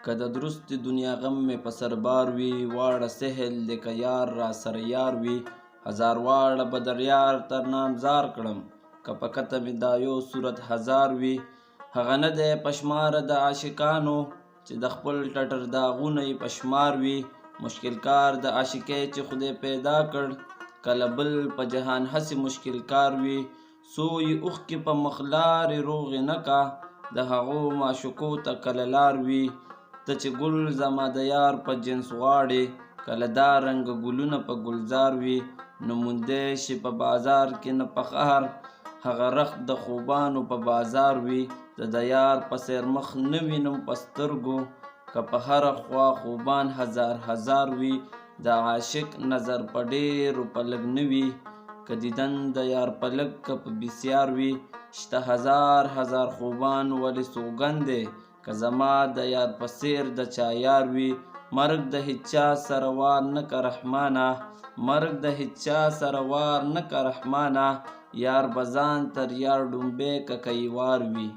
که د درست دنیا غم مې په سربار وي، واړه سهل دی که یار را سره یار وي. هزار واړه به در یار تر نامزار کړم، که په کته مې دا یو صورت هزار وي. هغه نه دی په شماره د عاشقانو چې د خپل ټټر داغونه یې په شمار وي. مشکل کار د عاشقۍ چې خدای پیدا کړ، کله بل په جهان هسې مشکل کار وي. سوی اوښکې په مخ لارې روغې نه کا، د هغو معشوقو ته کله لار وي. ته چې ګل زما د یار په جنس غواړې، کله دا رنګ ګلونه په ګلزار وي. نو موندی شي په بازار کې نه په قهر، هغه رخت د خوبانو په بازار وي. زه د یار په څېر مخ نه وینم په سترګو، که په هره خوا خوبان هزار هزار وي. د عاشق نظر په ډېرو په لږ نه وي، که دیدن د یار په لږ که په بسیار وي. شته هزار هزار خوبان ولې سوګند دی، که زما د یار په څېر د چا یار وي. مرګ د هیچا سره وار نه که رحمانه، مرګ د هیچا سره وار نه که رحمانه. یار به ځان تر یار ډومبی که کوي وار وي.